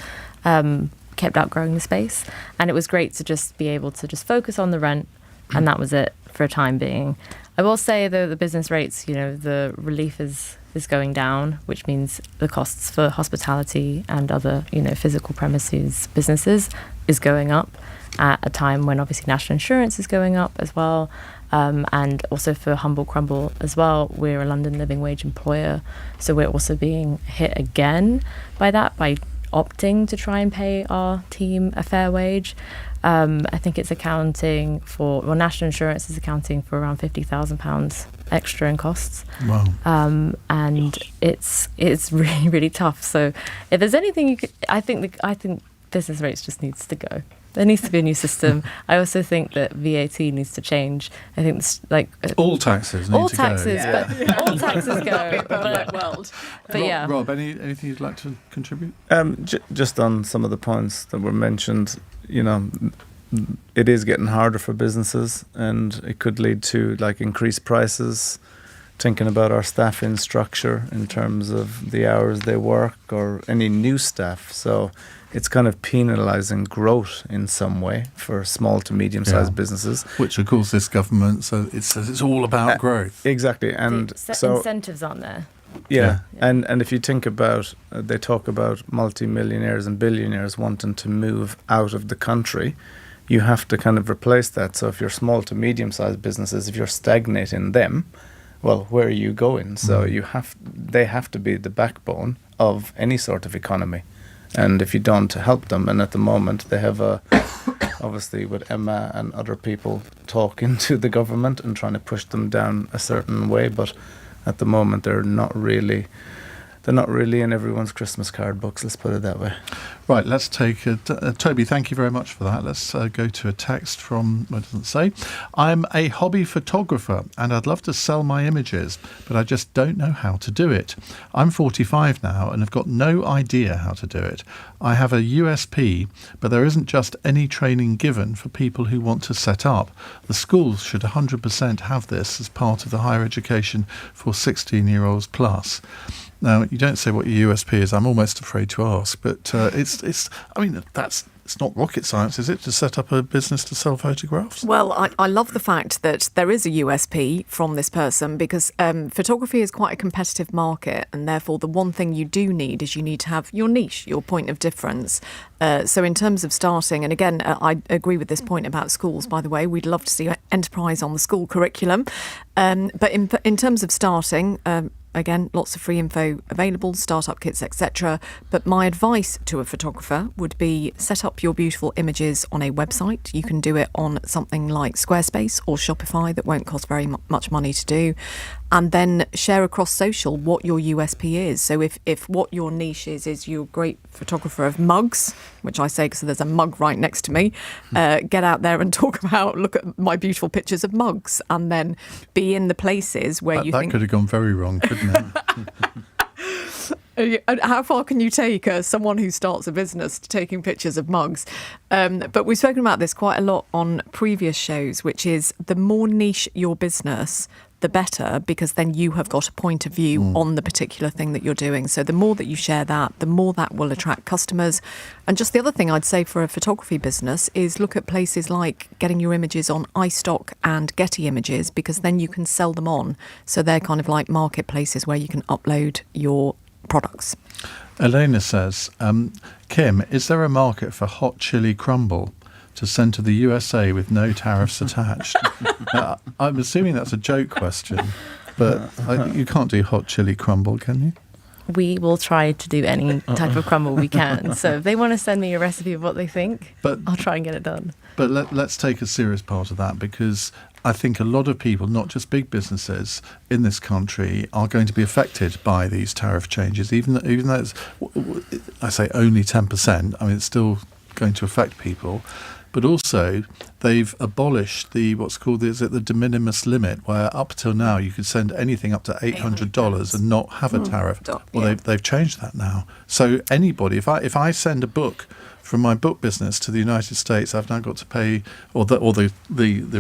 Kept outgrowing the space, and it was great to just be able to just focus on the rent, and that was it for a time being. I will say though, the business rates, the relief is going down, which means the costs for hospitality and other physical premises businesses is going up at a time when obviously national insurance is going up as well, and also for Humble Crumble as well, we're a London living wage employer, so we're also being hit again by that, by opting to try and pay our team a fair wage. I think it's accounting for, national insurance is accounting for around £50,000 extra in costs. Wow. And it's really, really tough. So if there's anything you could, I think business rates just needs to go. There needs to be a new system. I also think that VAT needs to change. I think all taxes need to go. All taxes go. But yeah. Rob, anything you'd like to contribute? Just on some of the points that were mentioned, it is getting harder for businesses, and it could lead to increased prices. Thinking about our staffing structure in terms of the hours they work or any new staff. So it's kind of penalising growth in some way for small to medium-sized businesses. Which, of course, this government says it's all about growth. Exactly. And so incentives aren't there. Yeah. And if you think about, they talk about multi-millionaires and billionaires wanting to move out of the country, you have to kind of replace that. So if you're small to medium-sized businesses, if you're stagnating them, well, where are you going? So they have to be the backbone of any sort of economy. And if you don't help them, and at the moment they have obviously with Emma and other people talking to the government and trying to push them down a certain way, but at the moment they're not really in everyone's Christmas card books, let's put it that way. Right, let's take it. Toby, thank you very much for that. Let's go to a text from, what does it say? I'm a hobby photographer and I'd love to sell my images, but I just don't know how to do it. I'm 45 now and have got no idea how to do it. I have a USP, but there isn't just any training given for people who want to set up. The schools should 100% have this as part of the higher education for 16-year-olds plus. Now, you don't say what your USP is. I'm almost afraid to ask, but it's not rocket science, is it, to set up a business to sell photographs? Well, I love the fact that there is a USP from this person, because photography is quite a competitive market, and therefore the one thing you do need is you need to have your niche, your point of difference. So in terms of starting, and again, I agree with this point about schools, by the way, we'd love to see enterprise on the school curriculum. But in terms of starting, again, lots of free info available, startup kits, etc. But my advice to a photographer would be set up your beautiful images on a website. You can do it on something like Squarespace or Shopify that won't cost very much money to do. And then share across social what your USP is. So if what your niche is you're a great photographer of mugs, which I say because there's a mug right next to me, get out there and talk about, look at my beautiful pictures of mugs, and then be in the places where you think... That could have gone very wrong, couldn't it? How far can you take someone who starts a business to taking pictures of mugs? But we've spoken about this quite a lot on previous shows, which is the more niche your business, the better, because then you have got a point of view on the particular thing that you're doing. So the more that you share that, the more that will attract customers. And just the other thing I'd say for a photography business is look at places like getting your images on iStock and Getty Images, because then you can sell them on. So they're kind of like marketplaces where you can upload your products. Elena says, Kim, is there a market for hot chili crumble to send to the USA with no tariffs attached? I'm assuming that's a joke question, but you can't do hot chili crumble, can you? We will try to do any type of crumble we can. So if they want to send me a recipe of what they think, I'll try and get it done. But let's take a serious part of that, because I think a lot of people, not just big businesses in this country, are going to be affected by these tariff changes, even though it's, I say only 10%. I mean, it's still going to affect people. But also, they've abolished what's called the de minimis limit, where up till now you could send anything up to $800 and not have a tariff. Well, they've changed that now. So anybody, if I send a book from my book business to the United States, I've now got to pay, or the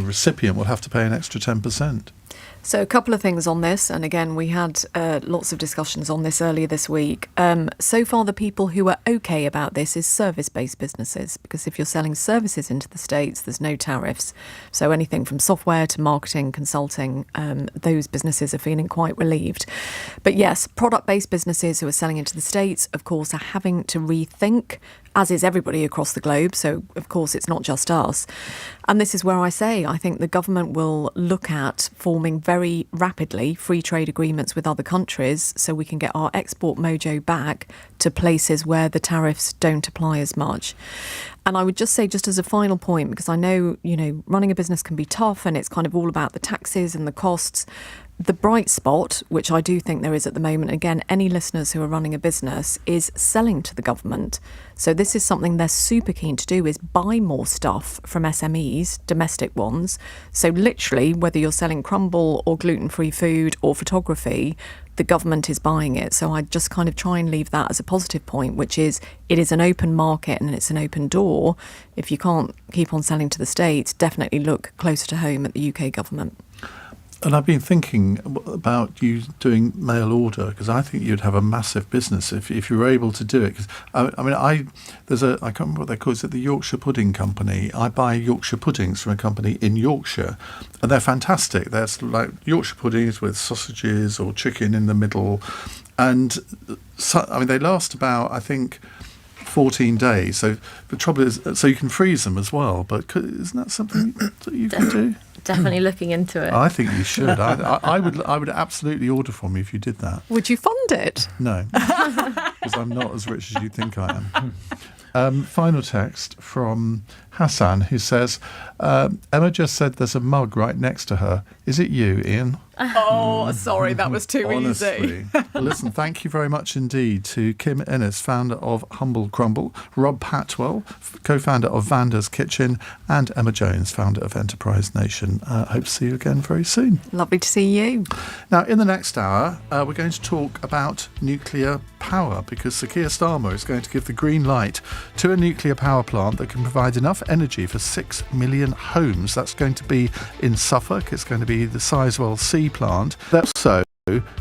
recipient will have to pay an extra 10%. So a couple of things on this, and again, we had lots of discussions on this earlier this week. So far, the people who are okay about this is service-based businesses, because if you're selling services into the States, there's no tariffs. So anything from software to marketing, consulting, those businesses are feeling quite relieved. But yes, product-based businesses who are selling into the States, of course, are having to rethink, as is everybody across the globe. So, of course, it's not just us. And this is where I say I think the government will look at forming very rapidly free trade agreements with other countries so we can get our export mojo back to places where the tariffs don't apply as much. And I would just say, just as a final point, because I know, running a business can be tough and it's kind of all about the taxes and the costs. The bright spot, which I do think there is at the moment, again, any listeners who are running a business, is selling to the government. So this is something they're super keen to do, is buy more stuff from SMEs, domestic ones. So literally, whether you're selling crumble or gluten-free food or photography, the government is buying it. So I just kind of try and leave that as a positive point, which is it is an open market and it's an open door. If you can't keep on selling to the States, definitely look closer to home at the UK government. And I've been thinking about you doing mail order, because I think you'd have a massive business if you were able to do it. Because I can't remember what they're called. Is it the Yorkshire Pudding Company? I buy Yorkshire puddings from a company in Yorkshire, and they're fantastic. They're like Yorkshire puddings with sausages or chicken in the middle, and they last about, I think, 14 days. So the trouble is, so you can freeze them as well. But isn't that something that you can do? Definitely looking into it. I think you should. I would absolutely order from you if you did that. Would you fund it? No, because I'm not as rich as you think I am. Final text from Hassan, who says, Emma just said there's a mug right next to her. Is it you, Iain? Oh, sorry, that was too Honestly. easy. Listen, thank you very much indeed to Kim Innes, founder of Humble Crumble, Rob Pattwell, co-founder of Vanda's Kitchen, and Emma Jones, founder of Enterprise Nation. Hope to see you again very soon. Lovely to see you. Now, in the next hour, we're going to talk about nuclear power, because Sir Keir Starmer is going to give the green light to a nuclear power plant that can provide enough energy for 6 million homes. That's going to be in Suffolk. It's going to be the Sizewell C plant. That's so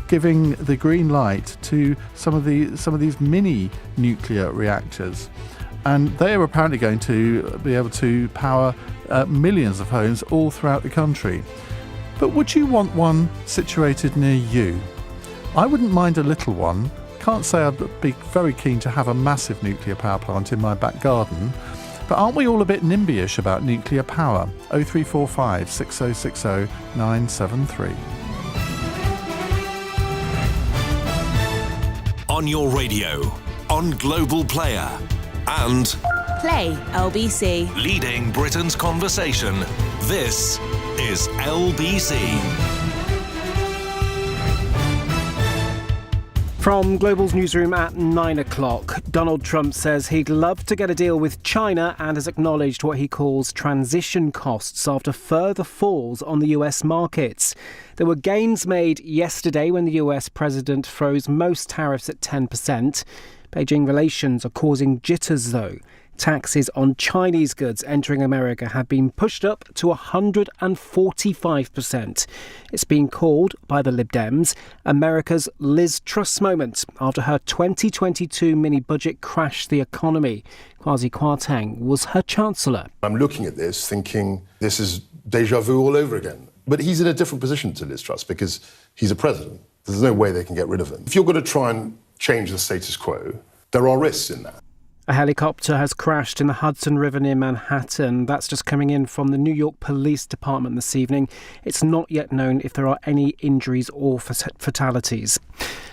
giving the green light to some of these mini nuclear reactors, and they are apparently going to be able to power millions of homes all throughout the country. But would you want one situated near you? I wouldn't mind a little one. Can't say I'd be very keen to have a massive nuclear power plant in my back garden. But aren't we all a bit NIMBY-ish about nuclear power? 0345 6060 973. On your radio, on Global Player, and Play LBC. leading Britain's conversation. This is LBC. From Global's newsroom at 9 o'clock, Donald Trump says he'd love to get a deal with China and has acknowledged what he calls transition costs after further falls on the US markets. There were gains made yesterday when the US president froze most tariffs at 10%. Beijing relations are causing jitters, though. Taxes on Chinese goods entering America have been pushed up to 145%. It's been called by the Lib Dems America's Liz Truss moment after her 2022 mini-budget crashed the economy. Kwasi Kwarteng was her chancellor. I'm looking at this thinking this is déjà vu all over again. But he's in a different position to Liz Truss because he's a president. There's no way they can get rid of him. If you're going to try and change the status quo, there are risks in that. A helicopter has crashed in the Hudson River near Manhattan. That's just coming in from the New York Police Department this evening. It's not yet known if there are any injuries or fatalities.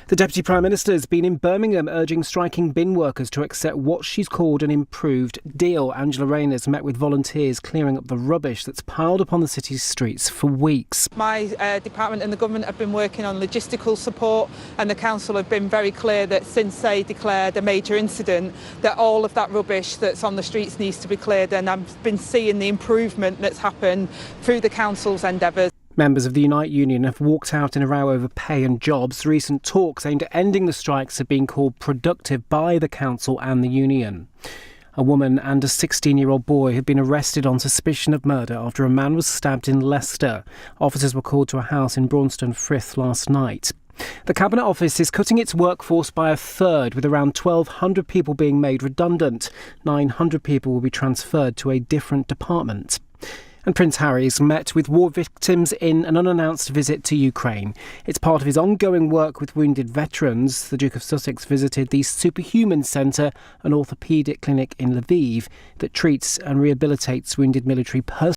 The Deputy Prime Minister has been in Birmingham urging striking bin workers to accept what she's called an improved deal. Angela Rayner's met with volunteers clearing up the rubbish that's piled up on the city's streets for weeks. My department and the government have been working on logistical support, and the council have been very clear that since they declared a major incident that all of that rubbish that's on the streets needs to be cleared, and I've been seeing the improvement that's happened through the council's endeavours. Members of the Unite Union have walked out in a row over pay and jobs. Recent talks aimed at ending the strikes have been called productive by the council and the union. A woman and a 16-year-old boy have been arrested on suspicion of murder after a man was stabbed in Leicester. Officers were called to a house in Braunston Frith last night. The Cabinet Office is cutting its workforce by a third, with around 1,200 people being made redundant. 900 people will be transferred to a different department. And Prince Harry's met with war victims in an unannounced visit to Ukraine. It's part of his ongoing work with wounded veterans. The Duke of Sussex visited the Superhuman Centre, an orthopaedic clinic in Lviv that treats and rehabilitates wounded military personnel.